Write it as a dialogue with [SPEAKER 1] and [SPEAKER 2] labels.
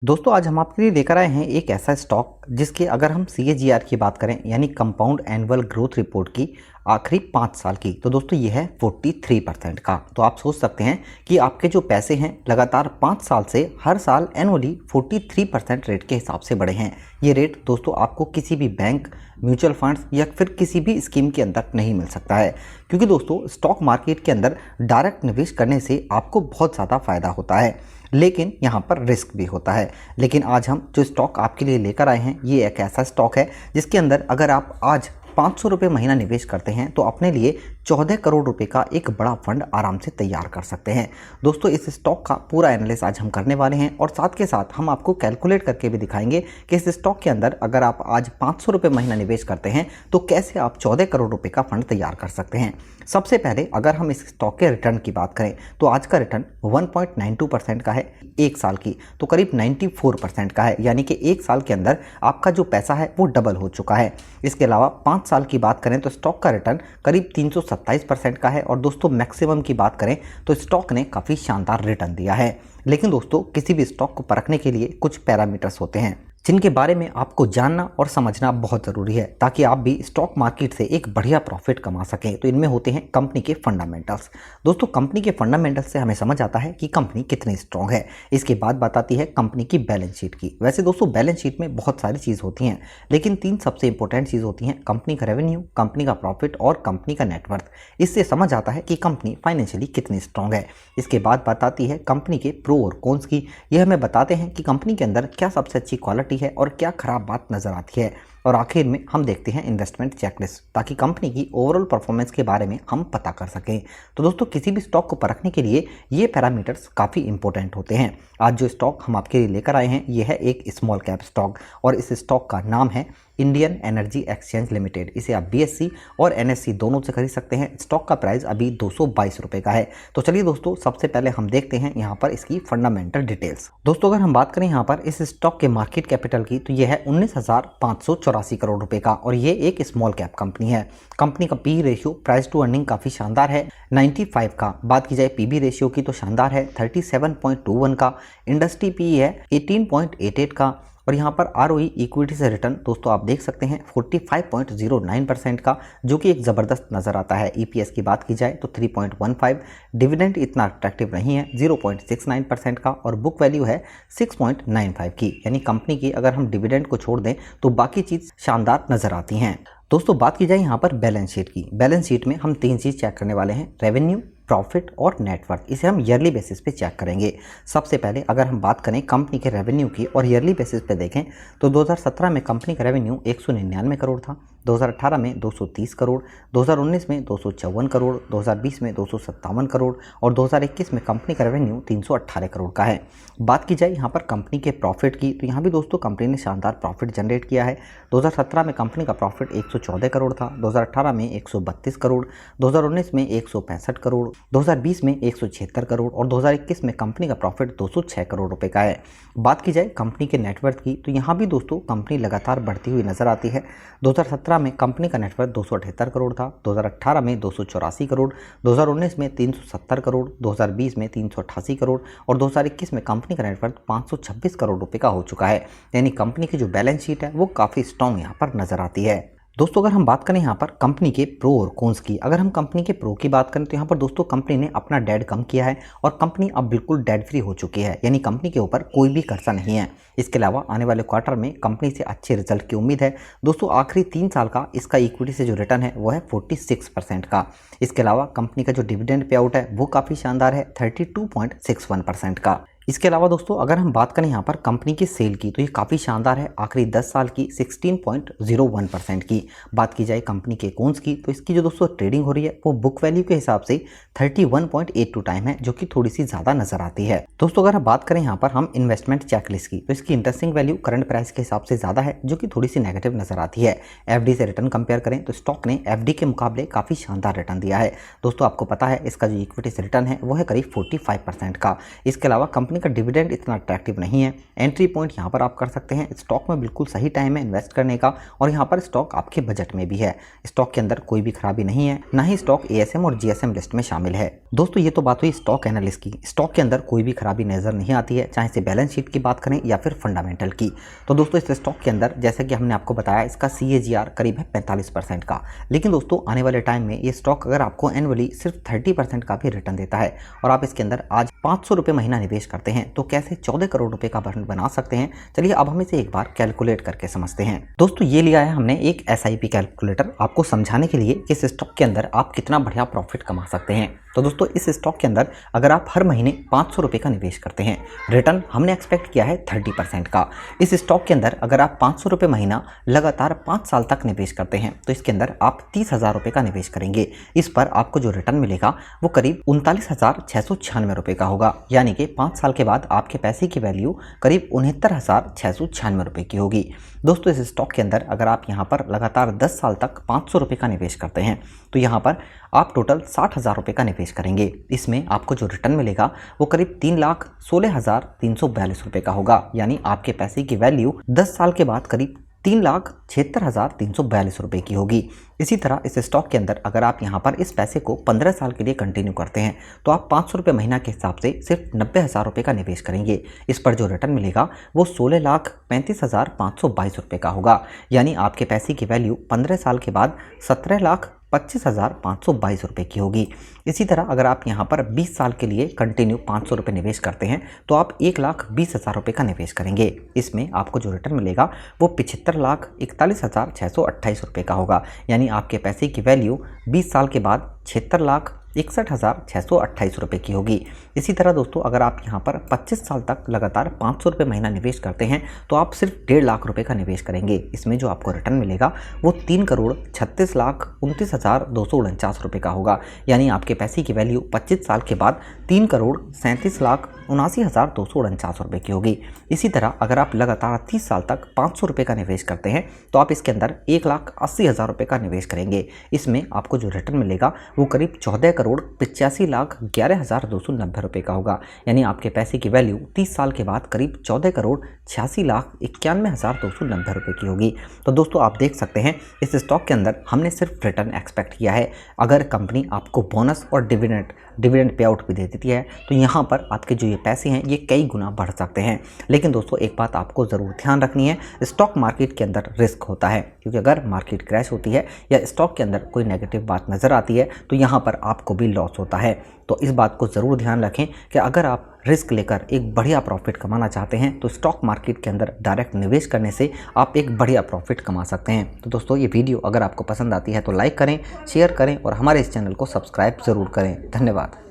[SPEAKER 1] दोस्तों आज हम आपके लिए लेकर आए हैं एक ऐसा स्टॉक जिसके अगर हम CAGR की बात करें यानी कंपाउंड एनुअल ग्रोथ रिपोर्ट की आखिरी 5 साल की तो दोस्तों ये है 43% का। तो आप सोच सकते हैं कि आपके जो पैसे हैं लगातार 5 साल से हर साल एनुअली 43% रेट के हिसाब से बढ़े हैं। ये रेट दोस्तों आपको किसी भी बैंक, म्यूचुअल फंड्स या फिर किसी भी स्कीम के अंदर नहीं मिल सकता है, क्योंकि दोस्तों स्टॉक मार्केट के अंदर डायरेक्ट निवेश करने से आपको बहुत ज़्यादा फायदा होता है, लेकिन यहाँ पर रिस्क भी होता है। लेकिन आज हम जो स्टॉक आपके लिए लेकर आए हैं ये एक ऐसा स्टॉक है जिसके अंदर अगर आप आज 500 रुपये महीना निवेश करते हैं तो अपने लिए 14 करोड़ रुपए का एक बड़ा फंड आराम से तैयार कर सकते हैं। दोस्तों इस स्टॉक का पूरा एनालिसिस आज हम करने वाले हैं और साथ के साथ हम आपको कैलकुलेट करके भी दिखाएंगे कि इस स्टॉक के अंदर अगर आप आज 500 रुपये महीना निवेश करते हैं तो कैसे आप 14 करोड़ रुपए का फंड तैयार कर सकते हैं। सबसे पहले अगर हम इस स्टॉक के रिटर्न की बात करें तो आज का रिटर्न 1.92% का है, एक साल की तो करीब 94% का है, यानी कि एक साल के अंदर आपका जो पैसा है वो डबल हो चुका है। इसके अलावा 5 साल की बात करें तो स्टॉक का रिटर्न करीब 327% का है और दोस्तों मैक्सिमम की बात करें तो स्टॉक ने काफ़ी शानदार रिटर्न दिया है। लेकिन दोस्तों किसी भी स्टॉक को परखने के लिए कुछ पैरामीटर्स होते हैं जिनके बारे में आपको जानना और समझना बहुत ज़रूरी है ताकि आप भी स्टॉक मार्केट से एक बढ़िया प्रॉफिट कमा सकें। तो इनमें होते हैं कंपनी के फंडामेंटल्स। दोस्तों कंपनी के फंडामेंटल्स से हमें समझ आता है कि कंपनी कितनी स्ट्रांग है। इसके बाद बात आती है कंपनी की बैलेंस शीट की। वैसे दोस्तों बैलेंस शीट में बहुत सारी चीज़ होती हैं, लेकिन 3 सबसे इंपॉर्टेंट चीज़ होती हैं: कंपनी का रेवेन्यू, कंपनी का प्रॉफिट और कंपनी का नेटवर्थ। इससे समझ आता है कि कंपनी फाइनेंशियली कितनी स्ट्रांग है। इसके बाद बात आती है कंपनी के प्रो और कॉन्स की। यह हमें बताते हैं कि कंपनी के अंदर क्या सबसे अच्छी क्वालिटी है और क्या खराब बात नजर आती है। और आखिर में हम देखते हैं इन्वेस्टमेंट चेकलिस्ट, ताकि कंपनी की ओवरऑल परफॉर्मेंस के बारे में हम पता कर सकें। तो दोस्तों किसी भी स्टॉक को परखने के लिए ये पैरामीटर्स काफ़ी इंपॉर्टेंट होते हैं। आज जो स्टॉक हम आपके लिए लेकर आए हैं ये है एक स्मॉल कैप स्टॉक और इस स्टॉक का नाम है इंडियन एनर्जी एक्सचेंज लिमिटेड। इसे आप BSE और NSE दोनों से खरीद सकते हैं। स्टॉक का प्राइस अभी 222 रुपये का है। तो चलिए दोस्तों सबसे पहले हम देखते हैं यहाँ पर इसकी फंडामेंटल डिटेल्स। दोस्तों अगर हम बात करें यहाँ पर इस स्टॉक के मार्केट कैपिटल की तो यह है 19,584 करोड़ रुपए का और ये एक स्मॉल कैप कंपनी है। कंपनी का PE ratio, price to earning, काफ़ी शानदार है, 95 का। बात की जाए PB रेशियो की तो शानदार है, 37.21 का। इंडस्ट्री PE है 18.88 का और यहाँ पर ROE, इक्विटी से रिटर्न, दोस्तों आप देख सकते हैं 45.09% का, जो कि एक ज़बरदस्त नज़र आता है। EPS की बात की जाए तो 3.15, डिविडेंड इतना अट्रैक्टिव नहीं है 0.69% का और बुक वैल्यू है 6.95 की, यानी कंपनी की अगर हम डिविडेंड को छोड़ दें तो बाकी चीज़ शानदार नज़र आती हैं। दोस्तों बात की जाए यहाँ पर बैलेंस शीट की। बैलेंस शीट में हम 3 चीज़ चेक करने वाले हैं: रेवेन्यू, प्रॉफिट और नेटवर्थ। इसे हम ईयरली बेसिस पे चेक करेंगे। सबसे पहले अगर हम बात करें कंपनी के रेवेन्यू की और ईयरली बेसिस पे देखें तो 2017 में कंपनी का रेवेन्यू 199 करोड़ था, 2018 में 230 करोड़, 2019 में 254 करोड़, 2020 में 257 करोड़ और 2021 में कंपनी का रेवेन्यू 318 करोड़ का है। बात की जाए यहाँ पर कंपनी के प्रॉफिट की तो यहाँ भी दोस्तों कंपनी ने शानदार प्रॉफिट जनरेट किया है। 2017 में कंपनी का प्रॉफिट 114 करोड़ था, 2018 में 132 करोड़, 2019 में 165 करोड़, 2020 में 176 करोड़ और 2021 में कंपनी का प्रॉफिट 206 करोड़ रुपए का है। बात की जाए कंपनी के नेटवर्थ की तो यहाँ भी दोस्तों कंपनी लगातार बढ़ती हुई नजर आती है। 2017 में कंपनी का नेटवर्थ 278 करोड़ था, 2018 में 284 करोड़, 2019 में 370 करोड़, 2020 में 388 करोड़ और 2021 में कंपनी का नेटवर्थ 526 करोड़ रुपए का हो चुका है। यानी कंपनी की जो बैलेंस शीट है वो काफ़ी स्ट्रॉन्ग यहाँ पर नजर आती है। दोस्तों अगर हम बात करें यहाँ पर कंपनी के प्रो और कॉन्स की, अगर हम कंपनी के प्रो की बात करें तो यहाँ पर दोस्तों कंपनी ने अपना डेट कम किया है और कंपनी अब बिल्कुल डेट फ्री हो चुकी है, यानी कंपनी के ऊपर कोई भी कर्जा नहीं है। इसके अलावा आने वाले क्वार्टर में कंपनी से अच्छे रिजल्ट की उम्मीद है। दोस्तों आखिरी 3 साल का इसका इक्विटी से जो रिटर्न है वो है 46% का। इसके अलावा कंपनी का जो डिविडेंड पे आउट है वो काफ़ी शानदार है, 32.61% का। इसके अलावा दोस्तों अगर हम बात करें यहाँ पर कंपनी की सेल की तो ये काफ़ी शानदार है, आखिरी 10 साल की 16.01% की। बात की जाए कंपनी के कॉन्स की तो इसकी जो दोस्तों ट्रेडिंग हो रही है वो बुक वैल्यू के हिसाब से 31.82 टाइम है, जो कि थोड़ी सी ज़्यादा नजर आती है। दोस्तों अगर हम बात करें यहाँ पर हम इन्वेस्टमेंट चेकलिस्ट की तो इसकी इंटरेस्टिंग वैल्यू करंट प्राइस के हिसाब से ज़्यादा है, जो कि थोड़ी सी नेगेटिव नजर आती है। FD से रिटर्न कंपेयर करें तो स्टॉक ने FD के मुकाबले काफ़ी शानदार रिटर्न दिया है। दोस्तों आपको पता है इसका जो इक्विटी से रिटर्न है वो है करीब 45% का। इसके अलावा कंपनी कंपनी का डिविडेंड इतना अट्रैक्टिव नहीं है। एंट्री पॉइंट यहाँ पर आप कर सकते हैं। स्टॉक में बिल्कुल सही टाइम है इन्वेस्ट करने का और यहाँ पर स्टॉक आपके बजट में भी है। स्टॉक के अंदर कोई भी खराबी नहीं है, ना ही स्टॉक ASM और GSM लिस्ट में शामिल है। दोस्तों ये तो बात हुई स्टॉक एनालिस्ट की। स्टॉक के अंदर कोई भी खराबी नजर नहीं आती है, चाहे से बैलेंस शीट की बात करें या फिर फंडामेंटल की। तो दोस्तों इस स्टॉक के अंदर जैसे कि हमने आपको बताया इसका CAGR करीब है 45% का। लेकिन दोस्तों आने वाले टाइम में ये स्टॉक अगर आपको एनुअली सिर्फ 30% का भी रिटर्न देता है और आप इसके अंदर आज 500 रुपये महीना निवेश करते हैं तो कैसे 14 करोड़ रुपए का बजट बना सकते हैं। चलिए अब हम इसे एक बार कैलकुलेट करके समझते हैं। दोस्तों ये लिया है हमने एक SIP कैलकुलेटर आपको समझाने के लिए कि इस स्टॉक के अंदर आप कितना बढ़िया प्रॉफिट कमा सकते हैं। तो दोस्तों इस स्टॉक के अंदर अगर आप हर महीने 500 रुपये का निवेश करते हैं, रिटर्न हमने एक्सपेक्ट किया है 30% का। इस स्टॉक के अंदर अगर आप 500 रुपये महीना लगातार 5 साल तक निवेश करते हैं तो इसके अंदर आप 30,000 रुपये का निवेश करेंगे। इस पर आपको जो रिटर्न मिलेगा वो करीब 39,696 रुपये का होगा, यानी कि 5 साल के बाद आपके पैसे की वैल्यू करीब 69,696 रुपये की होगी। दोस्तों इस स्टॉक के अंदर अगर आप यहाँ पर लगातार 10 साल तक 500 रुपये का निवेश करते हैं तो यहाँ पर आप टोटल 60,000 रुपये का निवेश करेंगे। इसमें आपको जो रिटर्न मिलेगा वो करीब 3,16,342 रुपये का होगा, यानी आपके पैसे की वैल्यू 10 साल के बाद करीब 3,76,342 रुपये की होगी। इसी तरह इस स्टॉक के अंदर अगर आप यहाँ पर इस पैसे को 15 साल के लिए कंटिन्यू करते हैं तो आप 500 रुपये महीना के हिसाब से सिर्फ 90,000 रुपये का निवेश करेंगे। इस पर जो रिटर्न मिलेगा वो 16,35,522 रुपये का होगा, यानी आपके पैसे की वैल्यू 15 साल के बाद 17,25,522 रुपये की होगी। इसी तरह अगर आप यहाँ पर 20 साल के लिए कंटिन्यू 500 रुपये निवेश करते हैं तो आप 1,20,000 रुपये का निवेश करेंगे। इसमें आपको जो रिटर्न मिलेगा वो 75,41,628 रुपये का होगा, यानी आपके पैसे की वैल्यू 20 साल के बाद 76,61,628 रुपये की होगी। इसी तरह दोस्तों अगर आप यहाँ पर 25 साल तक लगातार 500 रुपये महीना निवेश करते हैं तो आप सिर्फ 1.5 लाख रुपये का निवेश करेंगे। इसमें जो आपको रिटर्न मिलेगा वो 3,36,29,249 रुपये का होगा, यानी आपके पैसे की वैल्यू 25 साल के बाद 3,37,79,249 रुपये की होगी। इसी तरह अगर आप लगातार 30 साल तक 500 रुपये का निवेश करते हैं तो आप इसके अंदर 1,80,000 रुपये का निवेश करेंगे। इसमें आपको जो रिटर्न मिलेगा वो करीब 14,85,11,290 रुपये का होगा, यानी आपके पैसे की वैल्यू 30 साल के बाद करीब 14,86,91,290 रुपये की होगी। तो दोस्तों आप देख सकते हैं इस स्टॉक के अंदर हमने सिर्फ रिटर्न एक्सपेक्ट किया है। अगर कंपनी आपको बोनस और डिविडेंड पे आउट भी दे देती है तो यहाँ पर आपके जो ये पैसे हैं ये कई गुना बढ़ सकते हैं। लेकिन दोस्तों एक बात आपको ज़रूर ध्यान रखनी है, स्टॉक मार्केट के अंदर रिस्क होता है, क्योंकि अगर मार्केट क्रैश होती है या स्टॉक के अंदर कोई नेगेटिव बात नज़र आती है तो यहाँ पर आपको भी लॉस होता है। तो इस बात को ज़रूर ध्यान रखें कि अगर आप रिस्क लेकर एक बढ़िया प्रॉफिट कमाना चाहते हैं तो स्टॉक मार्केट के अंदर डायरेक्ट निवेश करने से आप एक बढ़िया प्रॉफिट कमा सकते हैं। तो दोस्तों ये वीडियो अगर आपको पसंद आती है तो लाइक करें, शेयर करें और हमारे इस चैनल को सब्सक्राइब ज़रूर करें। धन्यवाद।